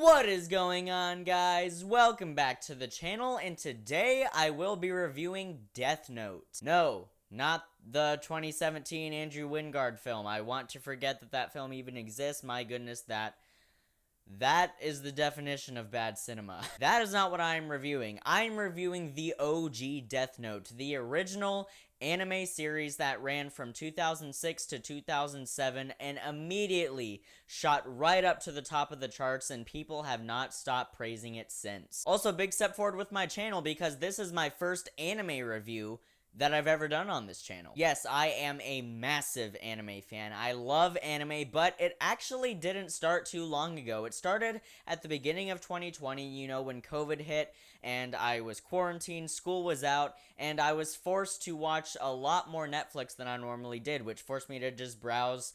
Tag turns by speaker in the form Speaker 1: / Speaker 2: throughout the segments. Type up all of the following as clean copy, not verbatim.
Speaker 1: What is going on, guys? Welcome back to the channel, and today I will be reviewing Death Note. No, not the 2017 Andrew Wingard film. I want to forget that film even exists. My goodness, that is the definition of bad cinema. That is not what I'm reviewing. I'm reviewing the OG Death Note, the original anime series that ran from 2006 to 2007 and immediately shot right up to the top of the charts, and people have not stopped praising it since. Also, big step forward with my channel because this is my first anime review that I've ever done on this channel. Yes, I am a massive anime fan. I love anime, but it actually didn't start too long ago. It started at the beginning of 2020, when COVID hit and I was quarantined, school was out, and I was forced to watch a lot more Netflix than I normally did, which forced me to just browse,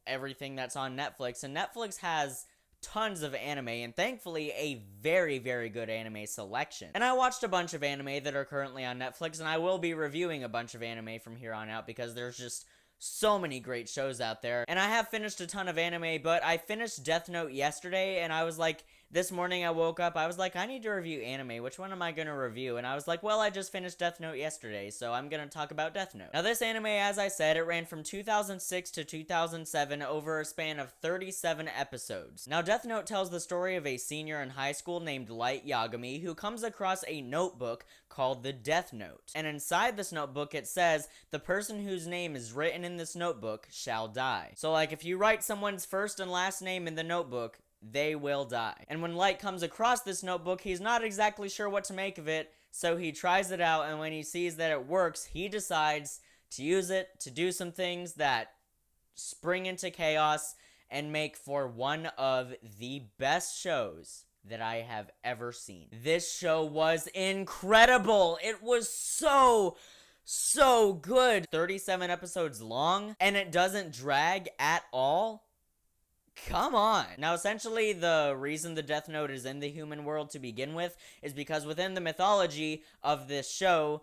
Speaker 1: everything that's on Netflix. And Netflix has tons of anime, and thankfully a very, very good anime selection. And I watched a bunch of anime that are currently on Netflix, and I will be reviewing a bunch of anime from here on out because there's just so many great shows out there. And I have finished a ton of anime, but I finished Death Note yesterday, and I was like, this morning I woke up, I was like, I need to review anime. Which one am I gonna review? And I was like, well, I just finished Death Note yesterday, so I'm gonna talk about Death Note. Now, this anime, as I said, it ran from 2006 to 2007 over a span of 37 episodes. Now, Death Note tells the story of a senior in high school named Light Yagami who comes across a notebook called the Death Note. And inside this notebook, it says, the person whose name is written in this notebook shall die. So, like, if you write someone's first and last name in the notebook, they will die. And when Light comes across this notebook, he's not exactly sure what to make of it, so he tries it out, and when he sees that it works, he decides to use it to do some things that spring into chaos and make for one of the best shows that I have ever seen. This show was incredible. It was so good. 37 episodes long, and it doesn't drag at all. Come on. Now, essentially, the reason the Death Note is in the human world to begin with is because within the mythology of this show,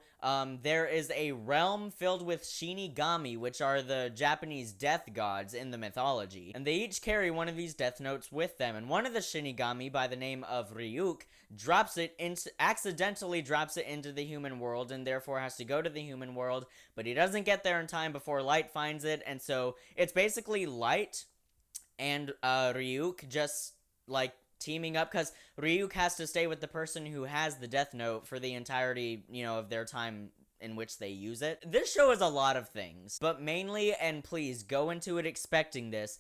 Speaker 1: there is a realm filled with Shinigami, which are the Japanese death gods in the mythology. And they each carry one of these Death Notes with them. And one of the Shinigami, by the name of Ryuk, accidentally drops it into the human world, and therefore has to go to the human world, but he doesn't get there in time before Light finds it, and so it's basically Light and Ryuk just, like, teaming up, because Ryuk has to stay with the person who has the Death Note for the entirety, of their time in which they use it. This show is a lot of things, but mainly, and please go into it expecting this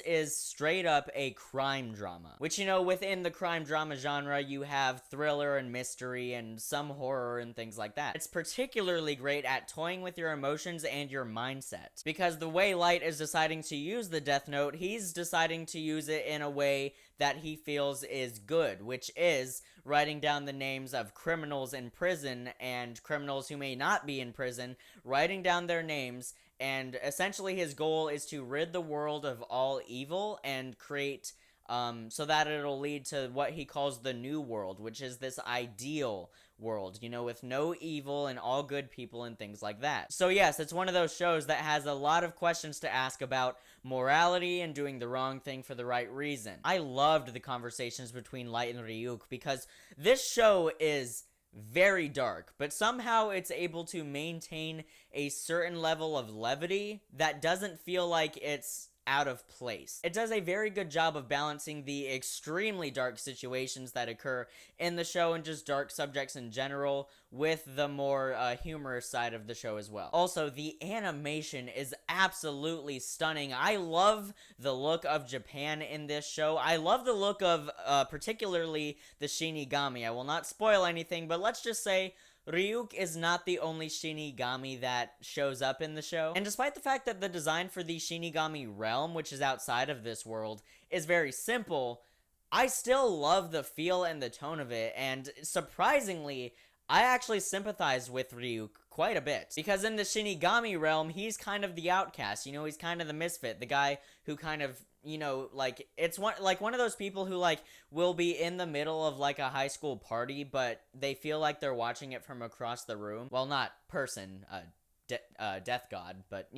Speaker 1: is straight up a crime drama. Which, within the crime drama genre, you have thriller and mystery and some horror and things like that. It's particularly great at toying with your emotions and your mindset, because the way Light is deciding to use the Death Note, he's deciding to use it in a way that he feels is good, which is writing down the names of criminals in prison and criminals who may not be in prison, writing down their names, and essentially his goal is to rid the world of all evil and create, so that it'll lead to what he calls the New World, which is this ideal world, with no evil and all good people and things like that. So yes, it's one of those shows that has a lot of questions to ask about morality and doing the wrong thing for the right reason. I loved the conversations between Light and Ryuk because this show is very dark, but somehow it's able to maintain a certain level of levity that doesn't feel like it's out of place. It does a very good job of balancing the extremely dark situations that occur in the show and just dark subjects in general with the more humorous side of the show as well. Also, the animation is absolutely stunning. I love the look of Japan in this show. I love the look of particularly the Shinigami. I will not spoil anything, but let's just say Ryuk is not the only Shinigami that shows up in the show. And despite the fact that the design for the Shinigami realm, which is outside of this world, is very simple, I still love the feel and the tone of it, and surprisingly, I actually sympathize with Ryuk quite a bit. Because in the Shinigami realm, he's kind of the outcast, he's kind of the misfit, the guy who kind of, it's one of those people who, will be in the middle of, a high school party, but they feel like they're watching it from across the room. Well, not person, death god, but,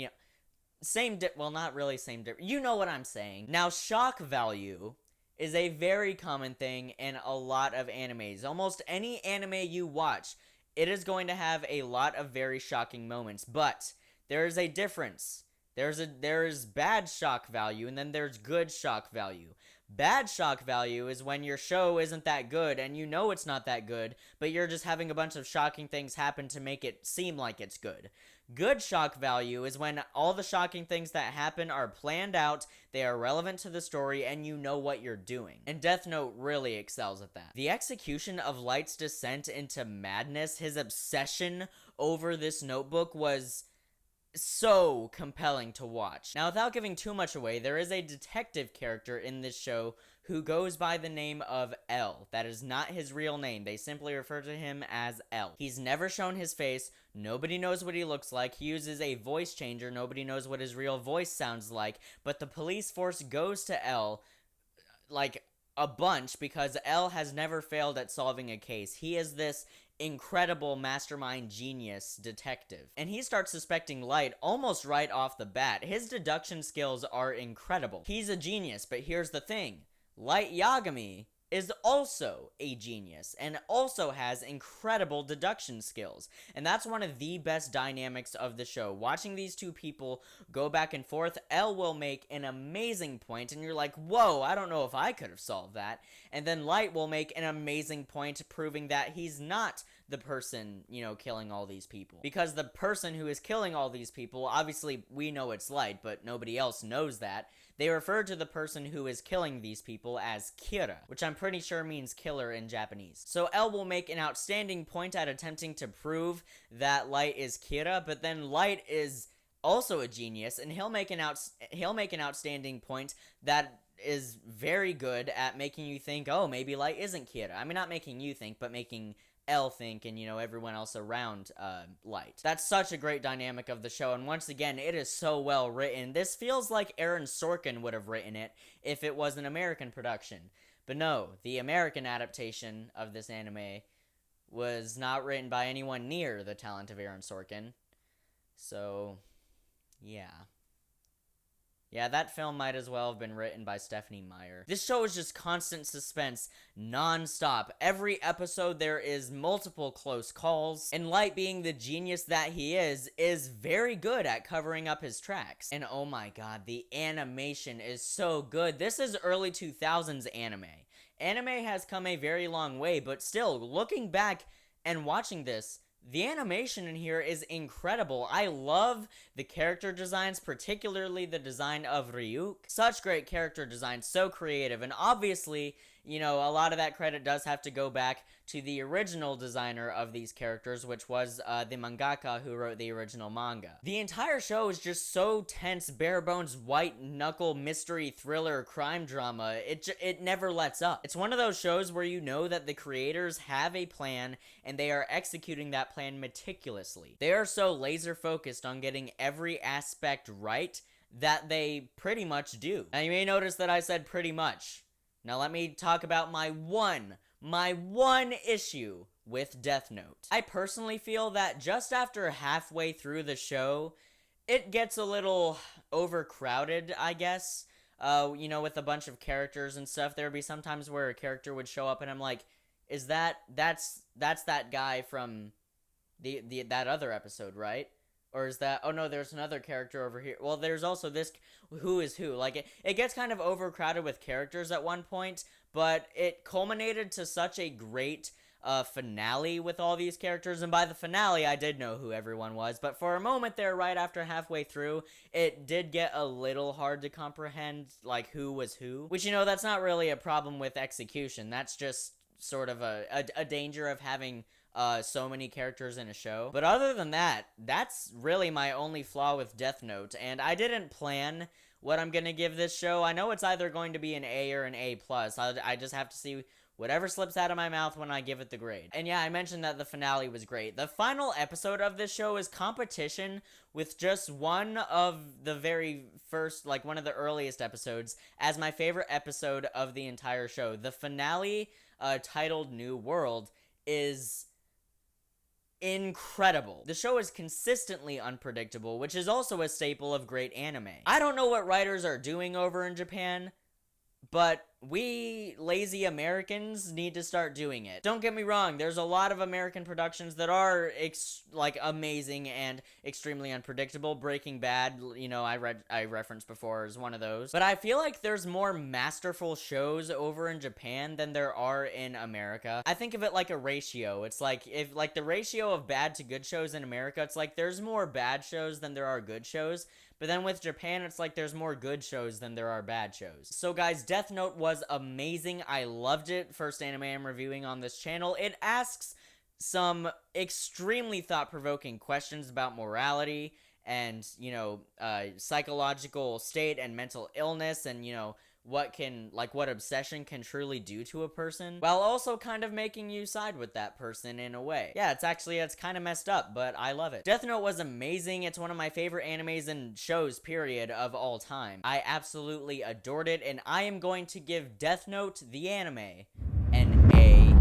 Speaker 1: well, not really same, you know what I'm saying. Now, shock value is a very common thing in a lot of animes. Almost any anime you watch, it is going to have a lot of very shocking moments, but there is a difference. There's bad shock value, and then there's good shock value. Bad shock value is when your show isn't that good and you know it's not that good, but you're just having a bunch of shocking things happen to make it seem like it's good. Good shock value is when all the shocking things that happen are planned out, they are relevant to the story, and you know what you're doing. And Death Note really excels at that. The execution of Light's descent into madness, his obsession over this notebook, was so compelling to watch. Now, without giving too much away, there is a detective character in this show who goes by the name of L. That is not his real name. They simply refer to him as L. He's never shown his face. Nobody knows what he looks like. He uses a voice changer. Nobody knows what his real voice sounds like. But the police force goes to L, like, a bunch, because L has never failed at solving a case. He is this incredible mastermind genius detective. And he starts suspecting Light almost right off the bat. His deduction skills are incredible. He's a genius, but here's the thing. Light Yagami is also a genius and also has incredible deduction skills. And that's one of the best dynamics of the show. Watching these two people go back and forth, L will make an amazing point and you're like, whoa, I don't know if I could have solved that. And then Light will make an amazing point proving that he's not the person, killing all these people. Because the person who is killing all these people, obviously we know it's Light, but nobody else knows that. They refer to the person who is killing these people as Kira, which I'm pretty sure means killer in Japanese. So L will make an outstanding point at attempting to prove that Light is Kira, but then Light is also a genius, and he'll make an outstanding point that is very good at making you think, oh, maybe Light isn't Kira. I mean, not making you think, but making L think and, everyone else around Light. That's such a great dynamic of the show, and once again, it is so well written. This feels like Aaron Sorkin would have written it if it was an American production. But no, the American adaptation of this anime was not written by anyone near the talent of Aaron Sorkin. So, yeah. Yeah, that film might as well have been written by Stephenie Meyer. This show is just constant suspense, non-stop. Every episode there is multiple close calls, and Light, being the genius that he is very good at covering up his tracks. And oh my god, the animation is so good. This is early 2000s anime. Anime has come a very long way, but still, looking back and watching this, the animation in here is incredible. I love the character designs, particularly the design of Ryuk. Such great character design, so creative, and obviously, a lot of that credit does have to go back to the original designer of these characters, which was the mangaka who wrote the original manga. The entire show is just so tense, bare-bones, white-knuckle mystery thriller crime drama. It never lets up. It's one of those shows where you know that the creators have a plan and they are executing that plan meticulously. They are so laser-focused on getting every aspect right that they pretty much do. Now, you may notice that I said pretty much. Now let me talk about my one issue with Death Note. I personally feel that just after halfway through the show, it gets a little overcrowded, I guess. With a bunch of characters and stuff. There would be some times where a character would show up and I'm like, that's that guy from that other episode, right? Or is that, oh no, there's another character over here. Well, there's also this, who is who? Like, it gets kind of overcrowded with characters at one point, but it culminated to such a great finale with all these characters, and by the finale, I did know who everyone was, but for a moment there, right after halfway through, it did get a little hard to comprehend, like, who was who. Which, that's not really a problem with execution. That's just sort of a danger of having so many characters in a show. But other than that, that's really my only flaw with Death Note, and I didn't plan what I'm gonna give this show. I know it's either going to be an A or an A+. I just have to see whatever slips out of my mouth when I give it the grade. And yeah, I mentioned that the finale was great. The final episode of this show is competition with just one of the very first, like one of the earliest episodes, as my favorite episode of the entire show. The finale, titled New World, is incredible. The show is consistently unpredictable, which is also a staple of great anime. I don't know what writers are doing over in Japan, but we lazy Americans need to start doing it. Don't get me wrong, there's a lot of American productions that are like amazing and extremely unpredictable. Breaking Bad, you know, I referenced before, is one of those. But I feel like there's more masterful shows over in Japan than there are in America. I think of it like a ratio. It's like, if like the ratio of bad to good shows in America, it's like there's more bad shows than there are good shows. But then with Japan, it's like there's more good shows than there are bad shows. So guys, Death Note was amazing. I loved it. First anime I'm reviewing on this channel. It asks some extremely thought-provoking questions about morality and, you know, psychological state and mental illness and, you know, what obsession can truly do to a person, while also kind of making you side with that person in a way. Yeah, it's kind of messed up, but I love it. Death Note was amazing. It's one of my favorite animes and shows, period, of all time. I absolutely adored it, and I am going to give Death Note, the anime, an A+.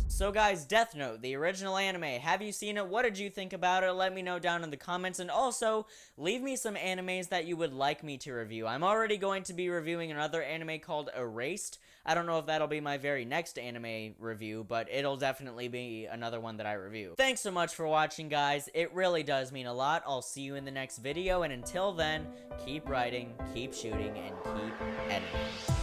Speaker 1: So guys, Death Note, the original anime, have you seen it? What did you think about it? Let me know down in the comments, and also, leave me some animes that you would like me to review. I'm already going to be reviewing another anime called Erased. I don't know if that'll be my very next anime review, but it'll definitely be another one that I review. Thanks so much for watching, guys. It really does mean a lot. I'll see you in the next video, and until then, keep writing, keep shooting, and keep editing.